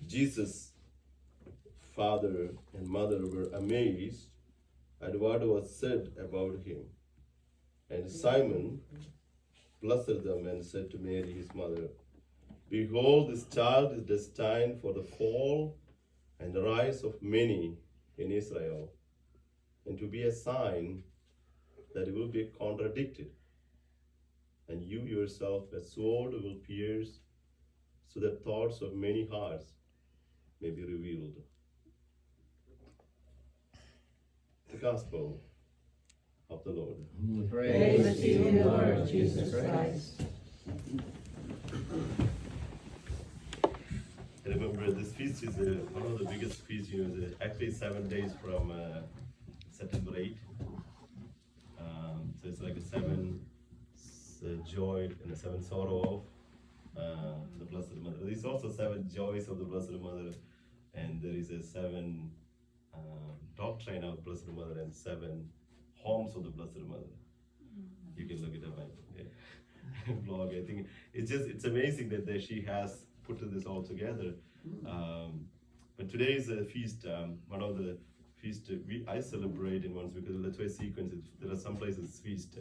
Jesus' father and mother were amazed at what was said about him. And Simon blessed them and said to Mary his mother, Behold, this child is destined for the fall and the rise of many in Israel, and to be a sign that will be contradicted. And you yourself a sword will pierce, so that thoughts of many hearts may be revealed. The Gospel of the Lord. Praise to you, Lord Jesus Christ. I remember this feast is one of the biggest feasts, actually 7 days from September 8. So it's like a seven joy and a seven sorrow of the Blessed Mother. There's also 7 joys of the Blessed Mother, and there is a 7 doctrine of the Blessed Mother and 7 homes of the Blessed Mother. You can look it up on blog. I think it's amazing that she has put this all together. But today is a feast, one of the feast I celebrate in ones because that's why sequence. There are some places feast.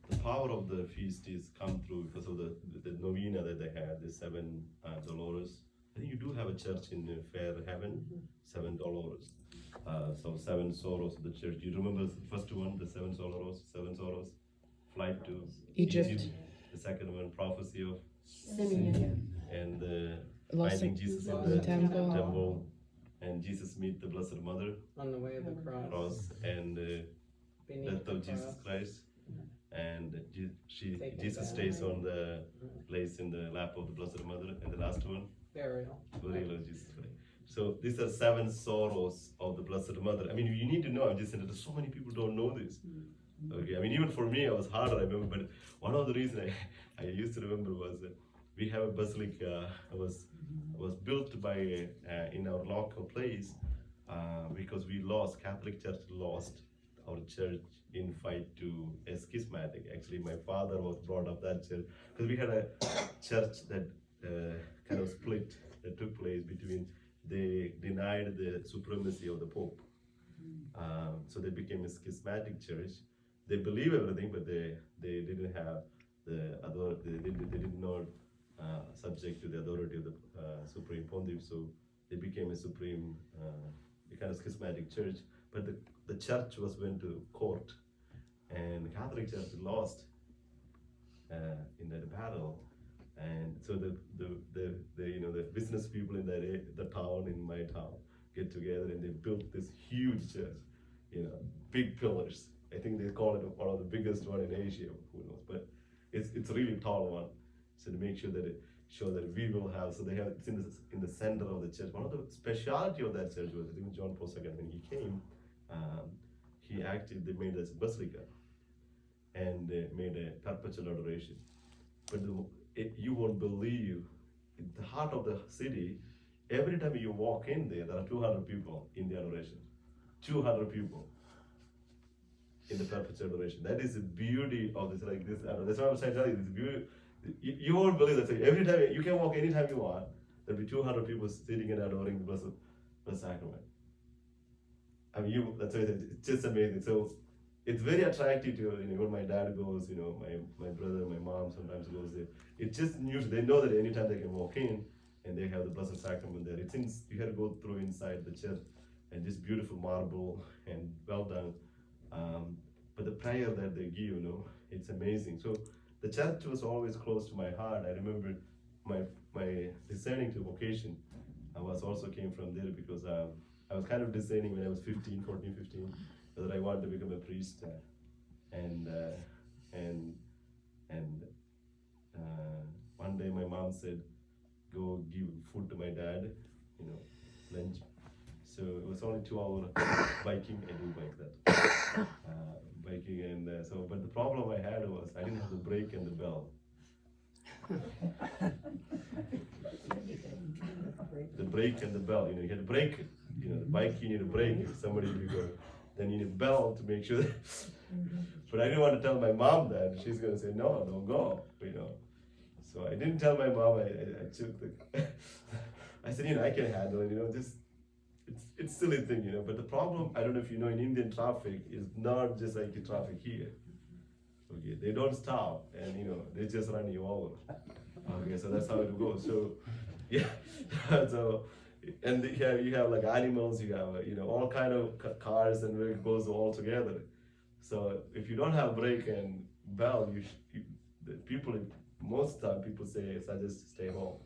The power of the feast is come through because of the novena that they had, the 7 Dolores. I think you do have a church in Fair Heaven, 7 Dolores. So 7 sorrows of the church. You remember the first one, the 7 sorrows, flight to Egypt. The second one, prophecy of Simeon. and Lost finding Jesus in the the temple. and Jesus meet the Blessed Mother On the way of the cross. and Beneath death the of Jesus cross. Christ, and Taken Jesus down. stays on the place in the lap of the Blessed Mother, and the last one, Burial. burial of Jesus Christ. So these are 7 sorrows of the Blessed Mother. I mean, you need to know. I'm just saying that so many people don't know this. Okay, I mean, even for me, it was harder. I remember, but one of the reasons I used to remember was we have a basilica was built by in our local place because we lost Catholic Church lost our church in fight to a schismatic. Actually, my father was brought up that church because we had a church that kind of split that took place between. They denied the supremacy of the Pope, so they became a schismatic church. They believe everything, but they didn't have the authority. They did not subject to the authority of the supreme pontiff. So they became a supreme, a kind of schismatic church. But the church went to court, and the Catholic Church lost in that battle. And so the business people in the town, in my town, get together and they built this huge church, big pillars. I think they call it one of the biggest one in Asia. Who knows? But it's a really tall one. So to make sure that we will have. So they have it's in the center of the church. One of the speciality of that church was I think John Paul II when he came, they made this basilica, and they made a perpetual adoration. But you won't believe, in the heart of the city, every time you walk in there are 200 people in the adoration. 200 people in the perpetual adoration. That is the beauty of this, like this. That's what I'm trying to tell you. This beauty, you won't believe that. So every time you can walk anytime you want, there'll be 200 people sitting and adoring the Blessed Sacrament. I mean, that's why it's just amazing. So it's very attractive to when my dad goes, my brother, my mom sometimes goes there. It's just news. They know that anytime they can walk in and they have the Blessed Sacrament there. You have to go through inside the church and this beautiful marble and well done. But the prayer that they give, it's amazing. So the church was always close to my heart. I remember my discerning to vocation. I also came from there because I was kind of discerning when I was 14, 15. That I wanted to become a priest, and one day my mom said, "Go give food to my dad, lunch." So it was only 2 hour biking. I do bike that, biking, and but the problem I had was I didn't have the brake and the bell. The brake and the bell, you had to brake. The bike you need a brake if somebody will go. Then you need a bell to make sure that, but I didn't want to tell my mom that. She's going to say, no, don't go, So I didn't tell my mom. I took the. I said, I can handle it. Just it's silly thing, But the problem, I don't know if you know, in Indian traffic is not just like the traffic here. Okay, they don't stop, and they just run you over. Okay, so that's how it goes. So, yeah, so. And you have like animals, you have all kind of cars and vehicles all together. So if you don't have brake and bell, the people most time people suggest stay home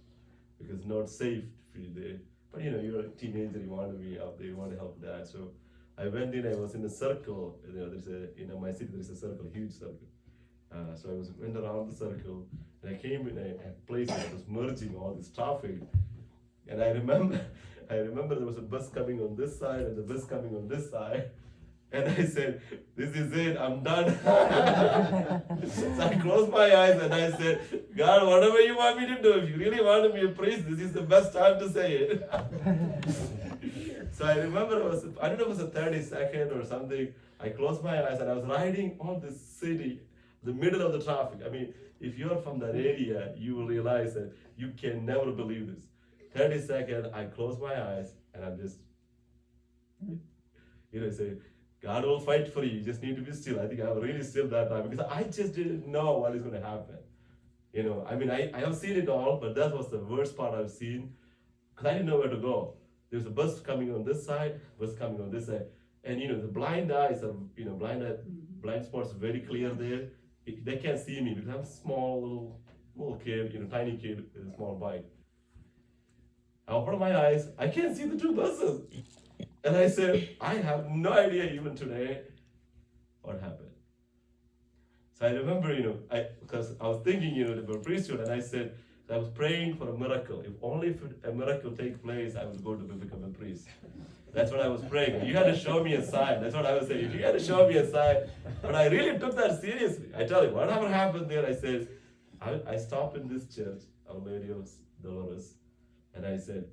because it's not safe for you there. But you're a teenager, you want to be out there, you want to help dad. So I went in, I was in a circle. There's my city there's a circle, huge circle. So I went around the circle, and I came in a place that was merging all this traffic. And I remember there was a bus coming on this side and the bus coming on this side. And I said, this is it, I'm done. So I closed my eyes and I said, God, whatever you want me to do, if you really want to be a priest, this is the best time to say it. So I remember I don't know if it was a 30-second or something. I closed my eyes and I was riding on the city, the middle of the traffic. I mean, if you're from that area, you will realize that you can never believe this. 30 seconds, I close my eyes and I'm just, say, God will fight for you. You just need to be still. I think I was really still that time because I just didn't know what is going to happen. I mean, I have seen it all, but that was the worst part I've seen because I didn't know where to go. There's a bus coming on this side, bus coming on this side. And, the blind eyes are, blind spots very clear there. They can't see me because I'm a small little kid, tiny kid with a small bike. I opened my eyes, I can't see the two buses. And I said, I have no idea even today what happened. So I remember, because I was thinking, about priesthood, and I said, I was praying for a miracle. If only if a miracle takes place, I would go to become a priest. That's what I was praying. You had to show me a sign. That's what I was saying. If you had to show me a sign. But I really took that seriously. I tell you, whatever happened there, I said, I stopped in this church, Our Lady of Dolores. And I said,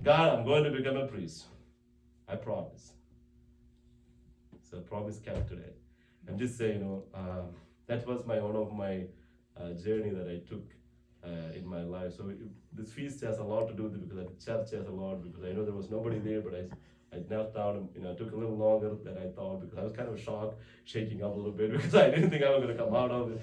God, I'm going to become a priest. I promise. So promise kept today. I'm just saying, that was one of my journey that I took in my life. So this feast has a lot to do with it because the church has a lot, because I know there was nobody there, but I knelt down and it took a little longer than I thought because I was kind of shocked, shaking up a little bit because I didn't think I was going to come out of it.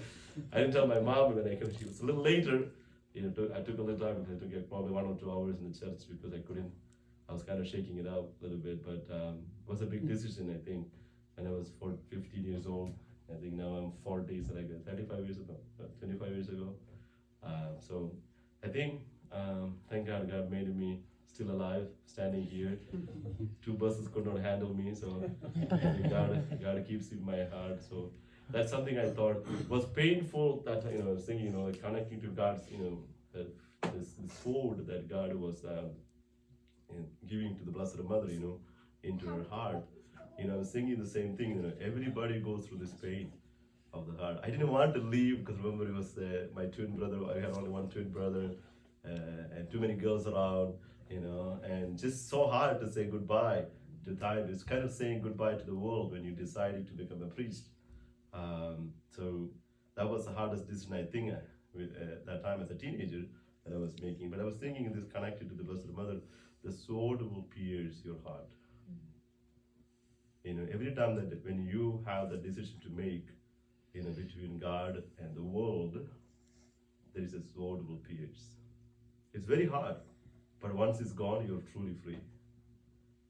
I didn't tell my mom when I came. She was a little later. I took a little time because I took probably 1 or 2 hours in the church because I was kind of shaking it out a little bit, but it was a big decision, I think. And I was 15 years old. I think now I'm 40, so like 35 years ago, 25 years ago. So I think, thank God, God made me still alive, standing here. 2 buses could not handle me, so God keeps in my heart. So that's something I thought was painful. That I was thinking, like connecting to God's, this food that God was giving to the Blessed Mother, into her heart. I was thinking the same thing. Everybody goes through this pain of the heart. I didn't want to leave because remember it was my twin brother. I had only one twin brother, and too many girls around, and just so hard to say goodbye to time. It's kind of saying goodbye to the world when you decided to become a priest. So that was the hardest decision I think that time as a teenager that I was making. But I was thinking this connected to the Blessed Mother. The sword will pierce your heart. Every time that when you have the decision to make, between God and the world, there is a sword will pierce. It's very hard, but once it's gone, you're truly free.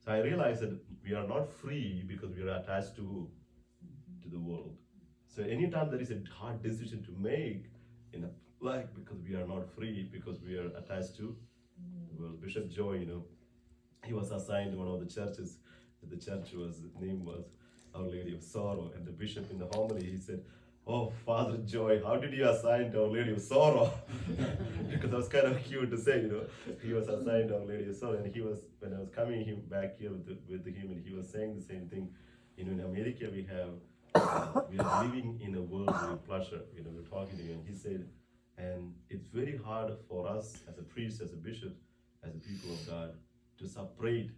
So I realized that we are not free because we are attached to who? To the world. So anytime there is a hard decision to make in a life, because we are not free, because we are attached to the world. Bishop Joy, he was assigned one of the churches. The church name was Our Lady of Sorrow, and the bishop in the homily he said, "Oh, Father Joy, how did you assign to Our Lady of Sorrow?" Because that was kind of cute to say, he was assigned to Our Lady of Sorrow, and he was when I was coming back here with him, and he was saying the same thing. In America we are living in a world with pleasure. We're talking to him, and he said, and it's very hard for us as a priest, as a bishop, as a people of God, to separate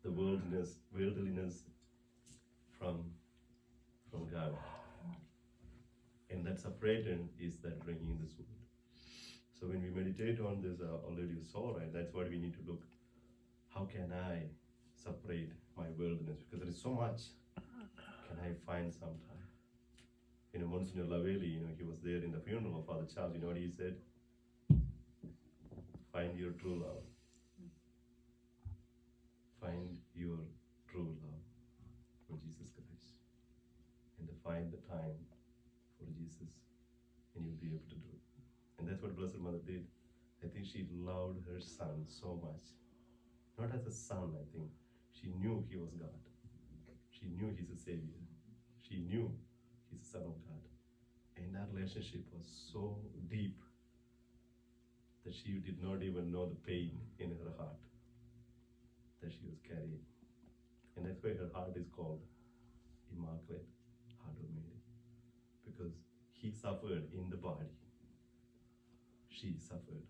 the worldliness from God. And that separated is that bringing this world. So when we meditate on this Our Lady of Sorrow, that's what we need to look. How can I separate my worldliness? Because there is so much. Can I find some time? Monsignor Lavelli, he was there in the funeral of Father Charles. You know what he said? Find your true love. Find your true love for Jesus Christ. And to find the time for Jesus, and you'll be able to do it. And that's what Blessed Mother did. I think she loved her son so much. Not as a son, I think. She knew he was God. She knew he's a Savior. She knew he's the Son of God. And that relationship was so deep that she did not even know the pain in her heart that she was carrying. And that's why her heart is called Immaculate Heart of Mary. Because he suffered in the body. She suffered